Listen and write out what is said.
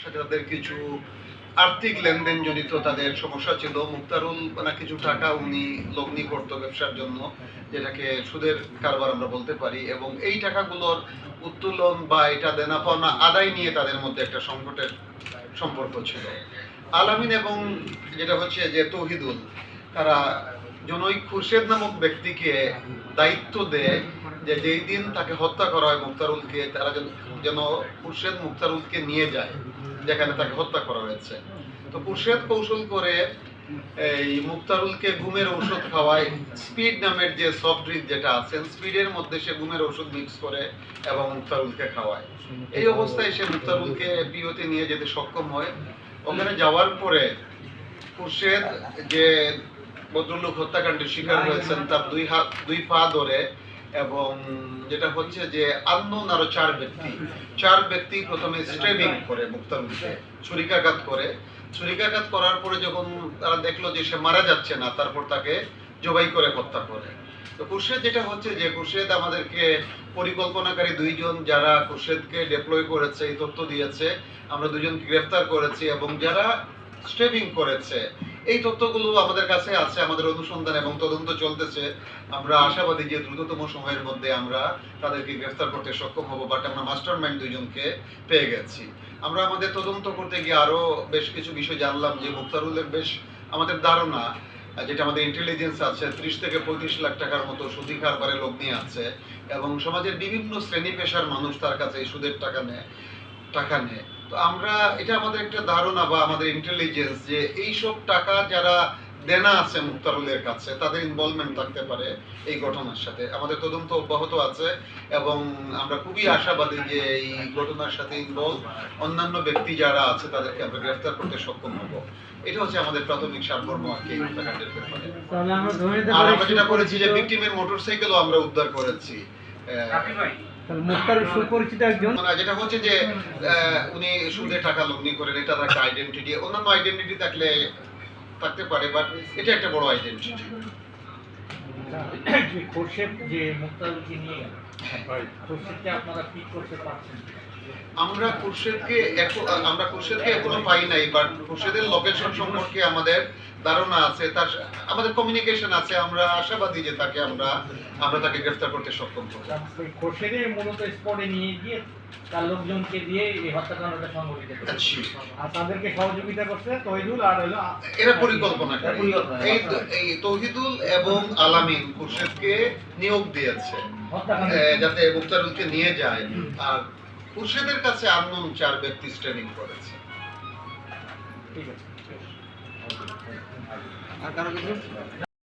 সাথে তাদের কিছু আর্থিক লেনদেন জনিত তাদের সমস্যা ছিল। মুক্তারুল কিছু টাকা উনি লগ্নি করতো ব্যবসার জন্য, যেটাকে সুদের কারবার আমরা বলতে পারি, এবং এই টাকাগুলোর উত্তোলন বা এটা দেনা পাওনা আদায় নিয়ে তাদের মধ্যে একটা সংকটের সম্পর্ক ছিল। আলামিন এবং যেটা হচ্ছে যে তৌহিদুল, তারা জনৈক খুরশেদ নামক ব্যক্তিকে দায়িত্ব দেয় যে যেই দিন তাকে হত্যা করা হয় মুক্তারুলকে, তারা যেন খুরশেদ মুক্তারুলকে নিয়ে যায় যেখানে তাকে হত্যা করা হয়েছে। তো খুরশেদ কৌশল করে এই মুক্তারুলকে ঘুমের ঔষধ খাওয়ায়। স্পিড নামের যে সফট ড্রিঙ্ক যেটা আছে, স্পিডের মধ্যে সে ঘুমের ঔষধ মিক্স করে এবং মুক্তারুলকে খাওয়ায়। এই অবস্থায় সে মুক্তারুলকে পিওতে নিয়ে যেতে সক্ষম হয়। ওখানে যাওয়ার পরে খুরশেদ যে ভদ্রলোক হত্যাকাণ্ডের শিকার হয়েছেন তার দুই পা ধরে, এবং যেটা হচ্ছে যে আননোন আরো চার ব্যক্তি প্রথমে স্ট্রেবিং করে মুক্তারুলকে, ছুরিকাঘাত করার পরে যখন তারা দেখলো যে সে মারা যাচ্ছে না, তারপর তাকে জবাই করে হত্যা করে। তো খুরশেদ যেটা হচ্ছে যে খুরশেদ আমাদেরকে পরিকল্পনাকারী দুইজন যারা খুরশেদকে ডিপ্লয় করেছে এই তথ্য দিয়েছে, আমরা দুজনকে গ্রেফতার করেছি, এবং যারা স্ট্রেবিং করেছে এই তথ্যগুলো আমাদের কাছে আছে, আমাদের অনুসন্ধান এবং তদন্ত চলতেছে। আমরা আশাবাদী যে দ্রুততম সময়ের মধ্যে আমরা তাদেরকে গ্রেফতার করতে সক্ষম হব, বাট আমরা মাস্টারমাইন্ড দুইজনকে পেয়ে গেছি। আমরা আমাদের তদন্ত করতে গিয়ে আরো বেশ কিছু বিষয় জানলাম যে মুক্তারুলের বেশ আমাদের ধারণা, যেটা আমাদের ইন্টেলিজেন্স আছে, 30 থেকে 35 লাখ টাকার মতো সুদি কারবারে লগ্নি আছে, এবং সমাজের বিভিন্ন শ্রেণী পেশার মানুষ তার কাছে এই সুদের টাকা নেয়। তো আমরা এটা আমাদের একটা ধারণা বা আমাদের ইন্টেলিজেন্স যে এইসব টাকা যারা দেনা আছে মুক্তারুলের কাছে, তাদের ইনভলভমেন্ট থাকতে পারে এই ঘটনার সাথে। আমাদের তদন্ত অব্যাহত আছে এবং আমরা খুবই আশাবাদী যে এই ঘটনার সাথে ইনভলভ অন্যান্য ব্যক্তি যারা আছে তাদেরকে আমরা গ্রেফতার করতে সক্ষম হব। এটা হচ্ছে আমাদের প্রাথমিক সারমর্ম আর কি হত্যাকাণ্ডের ব্যাপারে। আর আমরা যেটা করেছি যে ভিকটিমের মোটরসাইকেলও আমরা উদ্ধার করেছি। সুপরিচিত একজন, যেটা হচ্ছে যে উনি সুদে টাকা লগ্নি করেন, এটা একটা আইডেন্টিটি। অন্যান্য আইডেন্টিটি থাকতে পারে, বাট এটা একটা বড় আইডেন্টিটি। খুরশেদ যে মুক্তারুলকে নিয়ে গেল, খুরশেদকে আপনারা পিক করতে পারছেন? আমরা খুরশেদকে এখনো পাই নাই, বাট খুরশেদের লোকেশন সম্পর্কে আমাদের ধারণা আছে, তার আমাদের কমিউনিকেশন আছে। আমরা আশাবাদী যে আমরা তাকে গ্রেফতার করতে সক্ষম হব। খুরশেদের মূলত স্পটে নিয়ে গিয়ে তার লোকজনকে দিয়ে এই হত্যাকাণ্ডটা সংঘটিত করেছে, আর তাদেরকে সহযোগিতা করছে তৌহিদুল আর হলো এরা পরিকল্পনাকারী। এই তৌহিদুল এবং আলামিন খুরশেদকে নিয়োগ দিয়েছে যাতে মুক্তারুলকে নিয়ে যায়, আর খুরশেদের কাছে আননোন 4 ব্যক্তি ট্রেনিং করেছে। ঠিক আছে। আর কারো কিছু